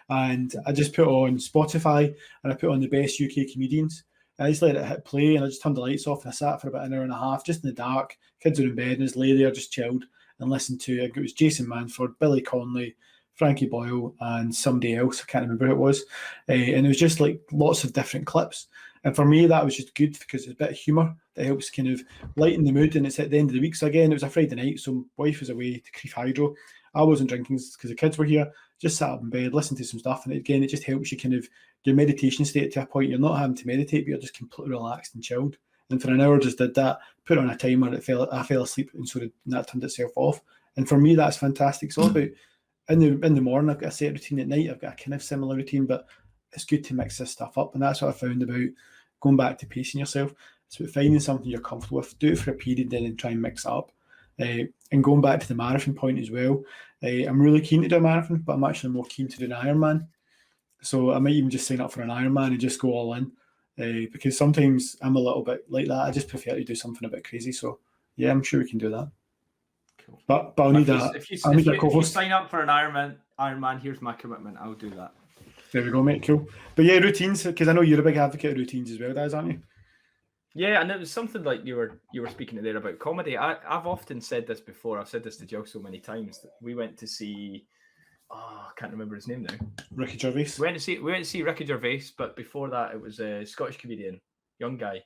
Speaker 2: and I just put on Spotify, and I put on the best UK comedians. I just let it hit play, and I just turned the lights off, and I sat for about an hour and a half, just in the dark. Kids were in bed, and I just lay there, just chilled, and listened to, it was Jason Manford, Billy Connolly, Frankie Boyle, and somebody else, I can't remember who it was. And it was just like lots of different clips. And for me, that was just good, because it's a bit of humour that helps kind of lighten the mood, and it's at the end of the week. So again, it was a Friday night, so my wife was away to Crieff Hydro. I wasn't drinking because the kids were here, just sat up in bed, listened to some stuff, and again, it just helps you kind of, your meditation state to a point, you're not having to meditate, but you're just completely relaxed and chilled. And for an hour, just did that, put on a timer, I fell asleep, and so that turned itself off. And for me, that's fantastic. It's all about, in the morning, I've got a set routine. At night, I've got a kind of similar routine, but it's good to mix this stuff up. And that's what I found about going back to pacing yourself. It's about finding something you're comfortable with, do it for a period, then try and mix it up. And going back to the marathon point as well, I'm really keen to do a marathon, but I'm actually more keen to do an Ironman. So I might even just sign up for an Ironman and just go all in. Because sometimes I'm a little bit like that. I just prefer to do something a bit crazy. So yeah, I'm sure we can do that.
Speaker 1: Cool.
Speaker 2: But I'll need that. If you
Speaker 1: sign up for an Ironman, here's my commitment. I'll do that.
Speaker 2: There we go, mate. Cool. But yeah, routines, because I know you're a big advocate of routines as well, Daz, aren't you?
Speaker 1: Yeah, and it was something like you were speaking there about comedy. I've often said this before. I've said this to Jill so many times that we went to see. I can't remember his name now.
Speaker 2: Ricky Gervais.
Speaker 1: We went to see Ricky Gervais, but before that, it was a Scottish comedian, young guy,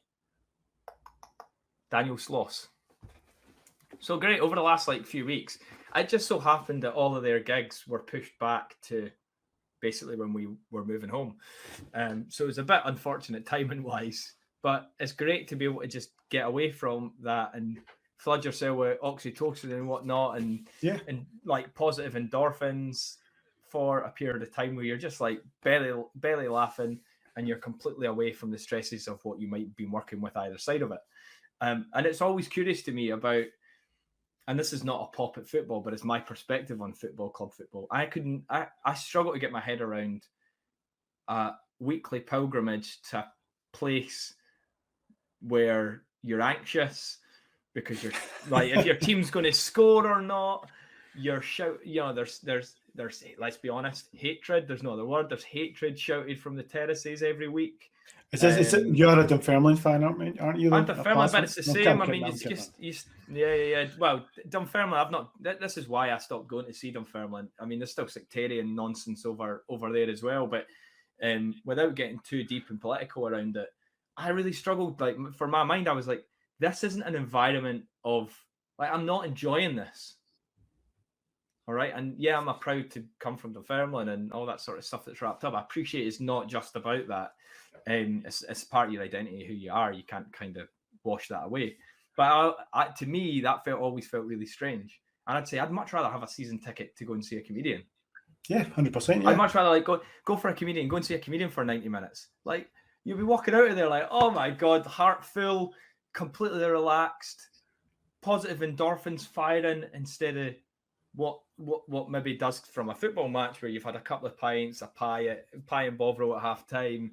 Speaker 1: Daniel Sloss. So great over the last few weeks. It just so happened that all of their gigs were pushed back to basically when we were moving home. So it was a bit unfortunate timing wise, but it's great to be able to just get away from that and flood yourself with oxytocin and whatnot, and positive endorphins for a period of time where you're just belly laughing, and you're completely away from the stresses of what you might be working with either side of it. And it's always curious to me about, and this is not a pop at football, but it's my perspective on football, club football. I struggle to get my head around a weekly pilgrimage to a place where you're anxious because you're if your team's going to score or not, you're there's there's, let's be honest, hatred. There's no other word. There's hatred shouted from the terraces every week.
Speaker 2: You're a Dunfermline fan, aren't you?
Speaker 1: I'm Dunfermline, but it's the same. I mean,
Speaker 2: it's
Speaker 1: yeah. Well, Dunfermline, I've not. This is why I stopped going to see Dunfermline. I mean, there's still sectarian nonsense over there as well. But without getting too deep and political around it, I really struggled. Like, for my mind, I was like, this isn't an environment of, like, I'm not enjoying this. All right. And yeah, I'm proud to come from Dunfermline and all that sort of stuff that's wrapped up. I appreciate it's not just about that. It's part of your identity, who you are. You can't kind of wash that away. But to me, that always felt really strange. And I'd say I'd much rather have a season ticket to go and see a comedian.
Speaker 2: Yeah, 100%. Yeah.
Speaker 1: I'd much rather like go for a comedian, go and see a comedian for 90 minutes. Like, you'll be walking out of there like, oh my God, heart full, completely relaxed, positive endorphins firing, instead of what maybe does from a football match where you've had a couple of pints, a pie and bovril at half time,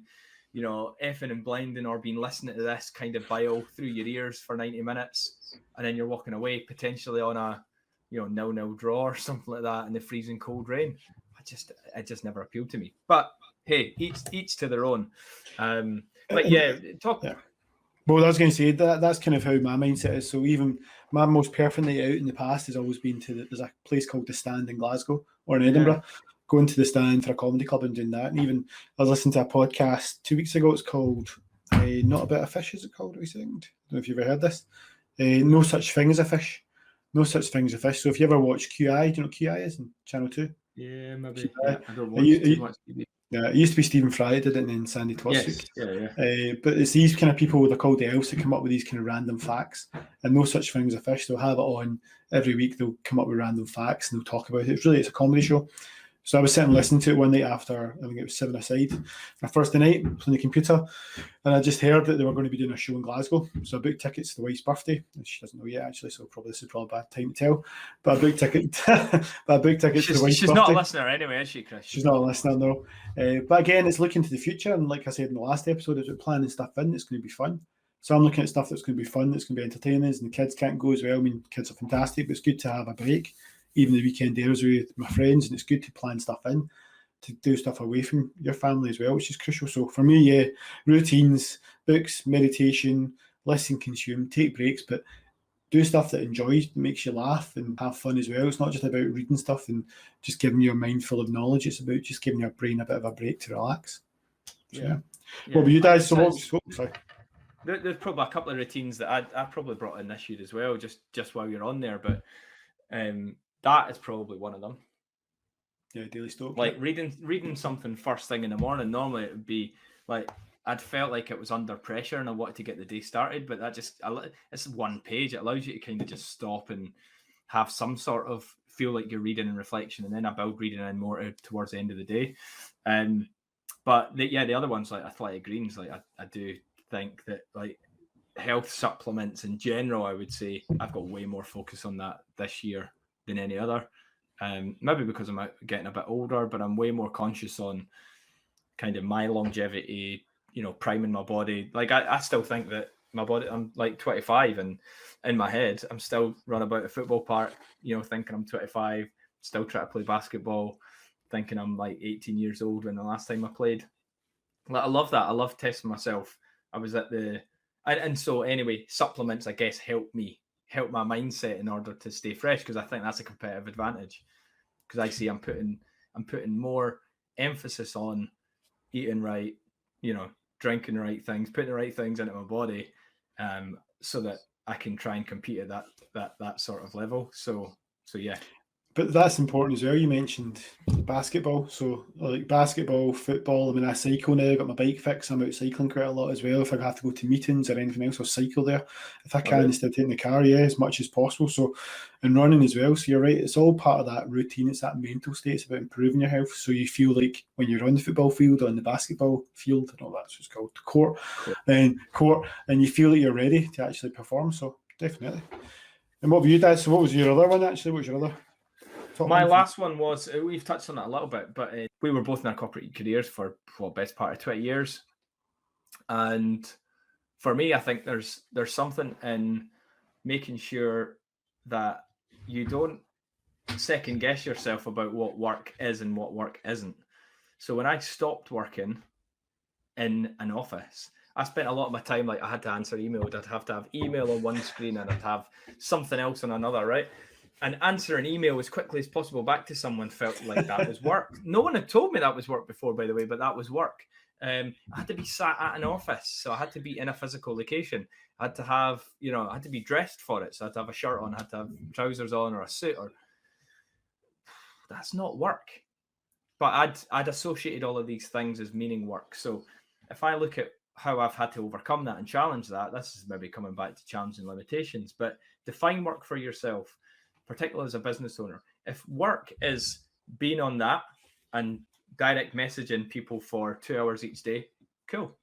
Speaker 1: you know, effing and blinding, or been listening to this kind of bile through your ears for 90 minutes, and then you're walking away potentially on a, you know, 0-0 draw or something like that in the freezing cold rain. It just never appealed to me. But hey, each to their own. But yeah, talk.
Speaker 2: Yeah. Well, I was going to say that's kind of how my mindset is. So even my most perfect night out in the past has always been there's a place called The Stand in Glasgow or in Edinburgh. Yeah. Going to The Stand for a comedy club and doing that. And even I was listening to a podcast 2 weeks ago. It's called Not a Bit of Fish, is it called? I don't know if you've ever heard this. No Such Thing as a Fish. No Such Thing as a Fish. So if you ever watch QI, do you know what QI is in Channel 2?
Speaker 1: Yeah, maybe. Yeah, I don't watch too much TV.
Speaker 2: Yeah, it used to be Stephen Fry did it, and then Sandy Twarswick.
Speaker 1: Yes, yeah.
Speaker 2: But it's these kind of people, they're called the elves, that come up with these kind of random facts. And No Such Thing as a Fish. They'll have it on every week. They'll come up with random facts and they'll talk about it. It's a comedy show. So I was sitting listening to it one night after, I think it was 7 aside, my Thursday night, on the computer, and I just heard that they were going to be doing a show in Glasgow. So I booked tickets to the wife's birthday. She doesn't know yet, actually, so this is probably a bad time to tell. But I booked tickets to the wife's birthday.
Speaker 1: She's not a listener anyway, is she, Chris?
Speaker 2: She's not a listener, no. But again, it's looking to the future, and like I said in the last episode, it's planning stuff in. It's going to be fun. So I'm looking at stuff that's going to be fun, that's going to be entertaining, and the kids can't go as well. I mean, kids are fantastic, but it's good to have a break. Even the weekend days with my friends, and it's good to plan stuff in, to do stuff away from your family as well, which is crucial. So for me, yeah, routines, books, meditation, listen, consume, take breaks, but do stuff that enjoys, that makes you laugh and have fun as well. It's not just about reading stuff and just giving your mind full of knowledge. It's about just giving your brain a bit of a break to relax. So, yeah. What were you guys? Sorry.
Speaker 1: There's probably a couple of routines that I probably brought in this year as well, just while you're on there, but that is probably one of them.
Speaker 2: Yeah, daily Stoic.
Speaker 1: Like reading something first thing in the morning. Normally it would be like, I'd felt like it was under pressure and I wanted to get the day started, but it's one page. It allows you to kind of just stop and have some sort of feel like you're reading and reflection, and then I build reading in more towards the end of the day. But the other ones, like athletic greens, like I do think that like health supplements in general, I would say I've got way more focus on that this year than any other. Maybe because I'm getting a bit older, but I'm way more conscious on kind of my longevity, you know, priming my body. Like I still think that my body, I'm like 25, and in my head, I'm still run about a football park, you know, thinking I'm 25, still try to play basketball, thinking I'm like 18 years old when the last time I played. Like, I love that. I love testing myself. I was at and so anyway, supplements, I guess, help my mindset in order to stay fresh, because I think that's a competitive advantage. Because I see I'm putting more emphasis on eating right, you know, drinking the right things, putting the right things into my body, so that I can try and compete at that sort of level. So yeah.
Speaker 2: But that's important as well. You mentioned basketball. So like basketball, football, I mean, I cycle now, I've got my bike fixed. I'm out cycling quite a lot as well. If I have to go to meetings or anything else, I'll cycle there. If I can, instead of taking the car, as much as possible. So, and running as well. So you're right, it's all part of that routine. It's that mental state. It's about improving your health. So you feel like when you're on the football field or on the basketball field, I don't know that's what it's called, the court, and you feel like you're ready to actually perform. So definitely. And what were you guys? So what was your other one actually? What was your other?
Speaker 1: My last one was, we've touched on it a little bit, but we were both in our corporate careers for best part of 20 years. And for me, I think there's something in making sure that you don't second guess yourself about what work is and what work isn't. So when I stopped working in an office, I spent a lot of my time, like, I had to answer emails. I'd have to have email on one screen and I'd have something else on another, right? And answer an email as quickly as possible back to someone felt like that was work. No one had told me that was work before, by the way, but that was work. I had to be sat at an office, so I had to be in a physical location. I had to have, I had to be dressed for it. So I had to have a shirt on, I had to have trousers on or a suit. Or that's not work. But I'd associated all of these things as meaning work. So if I look at how I've had to overcome that and challenge that, this is maybe coming back to challenging limitations, but define work for yourself, particularly as a business owner. If work is being on that and direct messaging people for 2 hours each day, cool.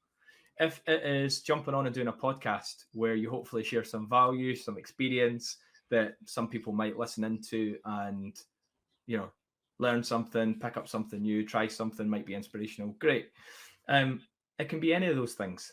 Speaker 1: If it is jumping on and doing a podcast where you hopefully share some value, some experience that some people might listen into and, learn something, pick up something new, try something, might be inspirational, great. It can be any of those things.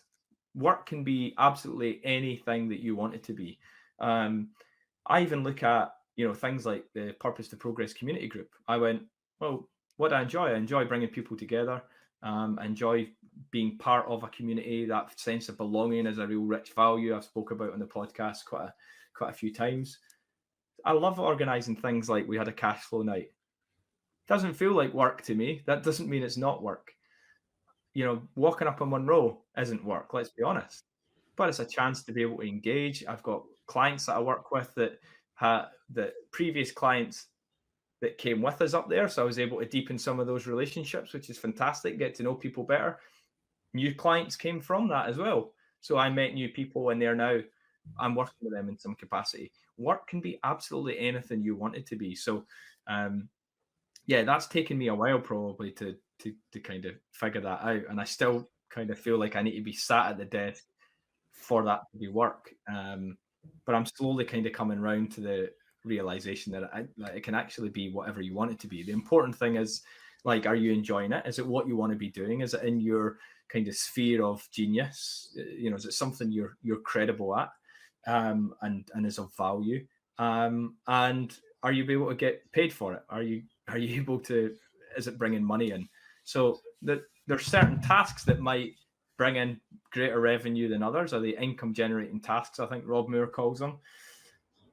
Speaker 1: Work can be absolutely anything that you want it to be. I even look at, things like the Purpose to Progress community group. I went, well, what do I enjoy? I enjoy bringing people together. I enjoy being part of a community. That sense of belonging is a real rich value I've spoke about on the podcast quite a few times. I love organizing things like we had a cash flow night. Doesn't feel like work to me. That doesn't mean it's not work. Walking up on Monroe isn't work, let's be honest. But it's a chance to be able to engage. I've got clients that I work with that previous clients that came with us up there. So I was able to deepen some of those relationships, which is fantastic. Get to know people better. New clients came from that as well. So I met new people and now I'm working with them in some capacity. Work can be absolutely anything you want it to be. So, that's taken me a while probably to kind of figure that out. And I still kind of feel like I need to be sat at the desk for that to be work. But I'm slowly kind of coming around to the realization that it can actually be whatever you want it to be. The important thing is, like, are you enjoying it? Is it what you want to be doing? Is it in your kind of sphere of genius? Is it something you're credible at, and is of value? And are you able to get paid for it? Are you able to? Is it bringing money in? So there's certain tasks that might bring in greater revenue than others, or the income generating tasks, I think Rob Moore calls them.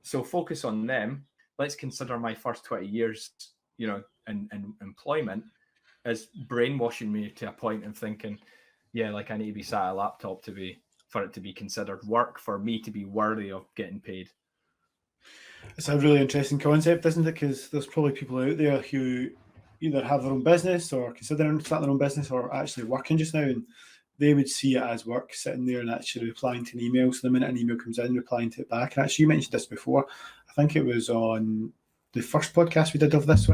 Speaker 1: So focus on them. Let's consider my first 20 years, in employment as brainwashing me to a point and thinking, I need to be sat at a laptop for it to be considered work, for me to be worthy of getting paid.
Speaker 2: It's a really interesting concept, isn't it? Because there's probably people out there who either have their own business or considering starting their own business or actually working just now, and they would see it as work, sitting there and actually replying to an email. So the minute an email comes in, replying to it back. And actually, you mentioned this before. I think it was on the first podcast we did of this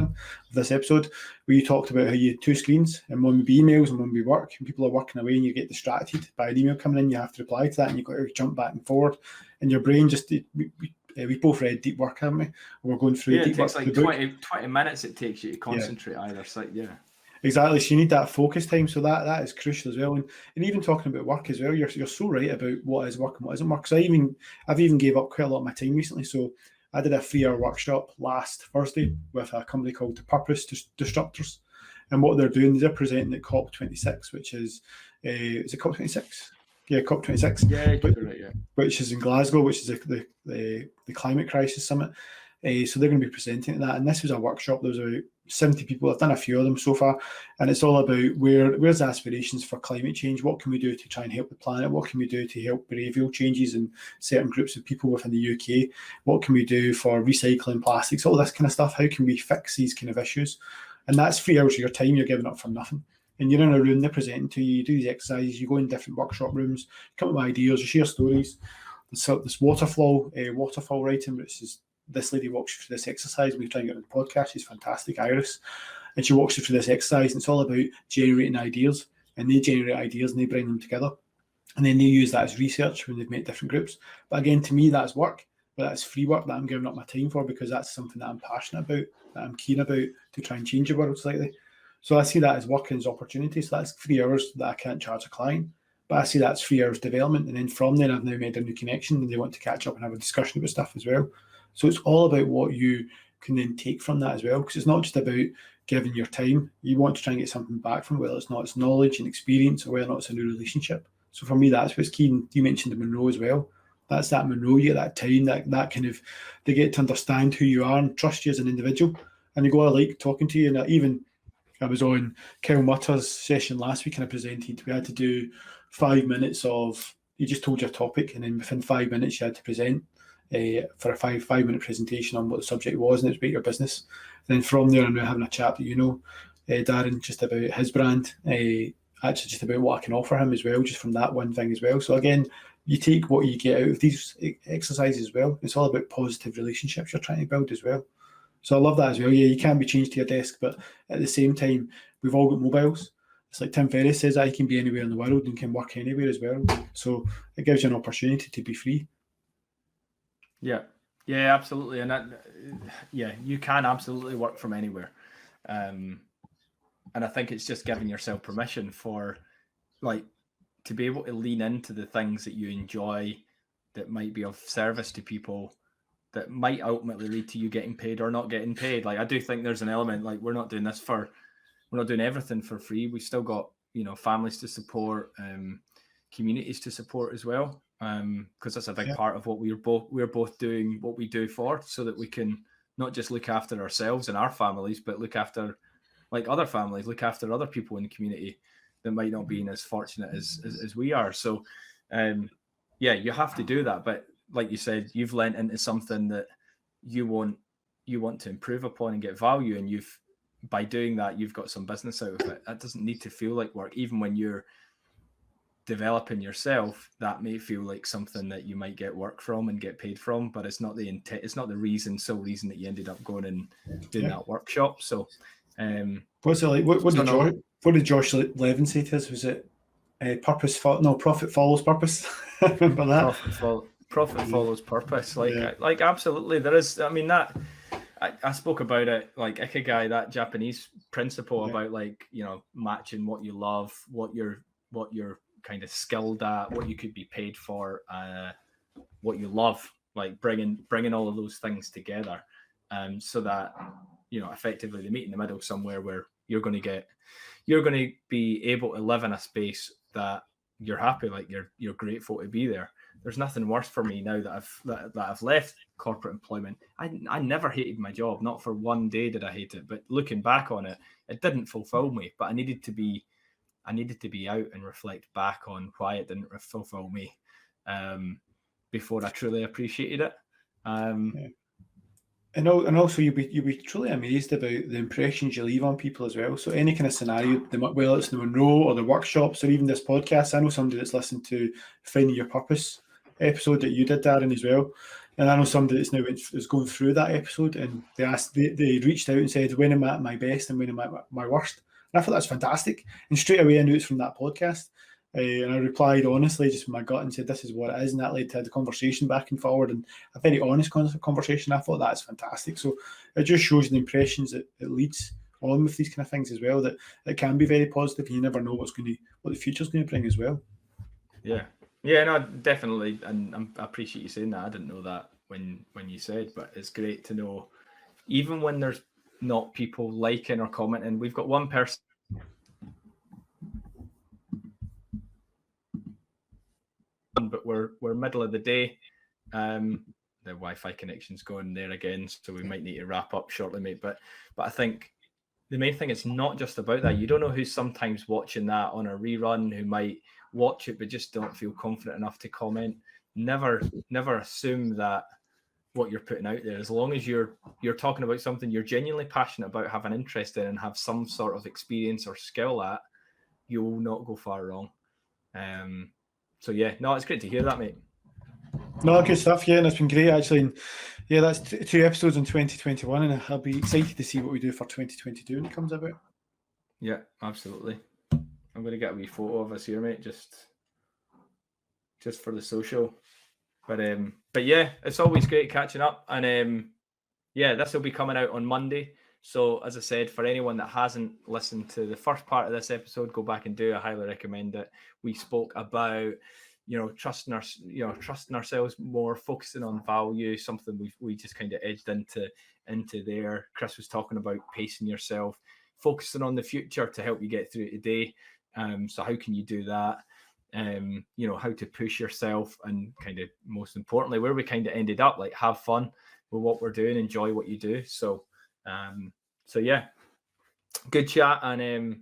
Speaker 2: episode, where you talked about how you had two screens, and one would be emails and one would be work. And people are working away and you get distracted by an email coming in, you have to reply to that, and you've got to jump back and forward. And your brain just... we both read Deep Work, haven't we? And we're going through Deep Work.
Speaker 1: It takes like 20 minutes it takes you to concentrate either side. Yeah.
Speaker 2: Exactly. So you need that focus time. So that is crucial as well. And even talking about work as well, you're so right about what is work and what isn't work. So I've even gave up quite a lot of my time recently. So I did a 3-hour workshop last Thursday with a company called the Purpose Disruptors. And what they're doing is they're presenting at COP26, which is it COP26? Yeah, COP26.
Speaker 1: Yeah,
Speaker 2: which is in Glasgow, which is the climate crisis summit. So they're going to be presenting at that. And this was a workshop. There was about 70 people. I've done a few of them so far. And it's all about where's the aspirations for climate change? What can we do to try and help the planet? What can we do to help behavioural changes in certain groups of people within the UK? What can we do for recycling plastics? All this kind of stuff. How can we fix these kind of issues? And that's 3 hours of your time you're giving up for nothing. And you're in a room, they're presenting to you, you do these exercises, you go in different workshop rooms, come up with ideas, you share stories. This waterfall writing, which is this lady walks you through this exercise. We try and get on the podcast. She's fantastic, Iris. And she walks you through this exercise, and it's all about generating ideas. And they generate ideas and they bring them together. And then they use that as research when they've met different groups. But again, to me, that's work. But that's free work that I'm giving up my time for because that's something that I'm passionate about, that I'm keen about to try and change the world slightly. So I see that as work and as opportunity. So that's 3 hours that I can't charge a client. But I see that's 3 hours development. And then from there, I've now made a new connection and they want to catch up and have a discussion about stuff as well. So it's all about what you can then take from that as well. Because it's not just about giving your time. You want to try and get something back from it, whether it's not it's knowledge and experience or whether or not it's a new relationship. So for me, that's what's key. And you mentioned the Monroe as well. That's that Monroe, you get that time, that kind of, they get to understand who you are and trust you as an individual. And they go, I like talking to you. And even I was on Kyle Mutter's session last week and I presented. We had to do 5 minutes of, he just told you a topic, and then within 5 minutes you had to present for a five-minute presentation on what the subject was, and it's about your business. And then from there, I'm now having a chat that Darren, just about his brand, actually just about what I can offer him as well, just from that one thing as well. So again, you take what you get out of these exercises as well. It's all about positive relationships you're trying to build as well. So I love that as well. Yeah, you can be changed to your desk, but at the same time, we've all got mobiles. It's like Tim Ferriss says, I can be anywhere in the world and can work anywhere as well. So it gives you an opportunity to be free.
Speaker 1: Yeah, absolutely. And you can absolutely work from anywhere. And I think it's just giving yourself permission for, like, to be able to lean into the things that you enjoy that might be of service to people, that might ultimately lead to you getting paid or not getting paid. Like, I do think there's an element, like, we're not doing everything for free. We've still got, families to support, communities to support as well. Because that's a big part of what we're both doing what we do for, so that we can not just look after ourselves and our families, but look after, like, other families, look after other people in the community that might not be as fortunate as we are. So, you have to do that. But like you said, you've lent into something that you want to improve upon and get value, and by doing that, you've got some business out of it. That doesn't need to feel like work. Even when you're developing yourself, that may feel like something that you might get work from and get paid from, but it's not the intent. It's not the sole reason that you ended up going and doing that workshop. So,
Speaker 2: what's it like? What did Josh Levin say to us? Was it profit follows purpose? Remember that?
Speaker 1: Profit follows purpose. Like absolutely, there is. I mean, that I spoke about it, like Ikigai, that Japanese principle about, like, matching what you love, what you're kind of skilled at, what you could be paid for, what you love, like bringing all of those things together, so that effectively they meet in the middle somewhere where you're going to be able to live in a space that you're happy, like you're grateful to be there. There's nothing worse for me now that I've left corporate employment. I never hated my job, not for one day did I hate it, but looking back on it, it didn't fulfill me. But I needed to be out and reflect back on why it didn't fulfill me, before I truly appreciated it.
Speaker 2: And also you'll be truly amazed about the impressions you leave on people as well. So any kind of scenario, whether it's the Monroe or the workshops or even this podcast, I know somebody that's listened to Finding Your Purpose episode that you did, Darren, as well. And I know somebody that's now is going through that episode, and they reached out and said, when am I at my best and when am I at my worst? And I thought that's fantastic. And straight away I knew it's from that podcast. And I replied honestly, just with my gut, and said, this is what it is. And that led to the conversation back and forward, and a very honest conversation. I thought that's fantastic. So it just shows the impressions that it leads on with these kind of things as well, that it can be very positive, and you never know what the future's going to bring as well.
Speaker 1: Yeah, no, definitely. And I appreciate you saying that. I didn't know that when you said, but it's great to know, even when there's not people liking or commenting. We've got one person, but we're middle of the day. The Wi-Fi connection's going there again, so we might need to wrap up shortly, mate. But I think the main thing is not just about that. You don't know who's sometimes watching that on a rerun, who might watch it but just don't feel confident enough to comment. Never assume that what you're putting out there, as long as you're talking about something you're genuinely passionate about, have an interest in, and have some sort of experience or skill at, you will not go far wrong. So yeah, no, it's great to hear that, mate.
Speaker 2: No, good stuff. Yeah, and it's been great actually. And yeah, that's two episodes in 2021, and I'll be excited to see what we do for 2022 when it comes about.
Speaker 1: Yeah, absolutely. I'm going to get a wee photo of us here, mate, just for the social. But yeah, it's always great catching up, and this will be coming out on Monday. So as I said, for anyone that hasn't listened to the first part of this episode, go back and do. I highly recommend it. We spoke about trusting ourselves more, focusing on value, something we just kind of edged into there. Chris was talking about pacing yourself, focusing on the future to help you get through today. So how can you do that? How to push yourself, and kind of most importantly, where we kind of ended up, like, have fun with what we're doing, enjoy what you do. So yeah, good chat, and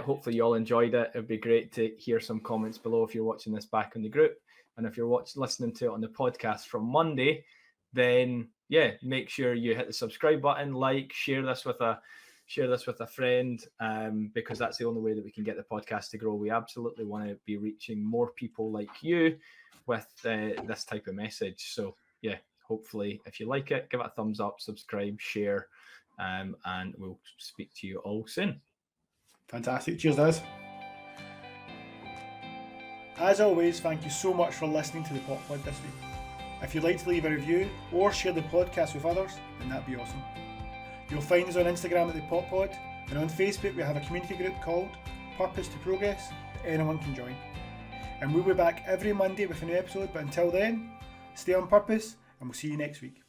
Speaker 1: hopefully you all enjoyed it. It'd be great to hear some comments below if you're watching this back on the group, and if you're listening to it on the podcast from Monday, then make sure you hit the subscribe button, share this with a friend, because that's the only way that we can get the podcast to grow. We absolutely want to be reaching more people like you with this type of message. So hopefully if you like it, give it a thumbs up, subscribe, share, and we'll speak to you all soon.
Speaker 2: Fantastic. Cheers, Des. As always, thank you so much for listening to the Pop Pod this week. If you'd like to leave a review or share the podcast with others, then that'd be awesome. You'll find us on Instagram at the Pop Pod, and on Facebook we have a community group called Purpose to Progress that anyone can join. And we'll be back every Monday with a new episode, but until then, stay on purpose, and we'll see you next week.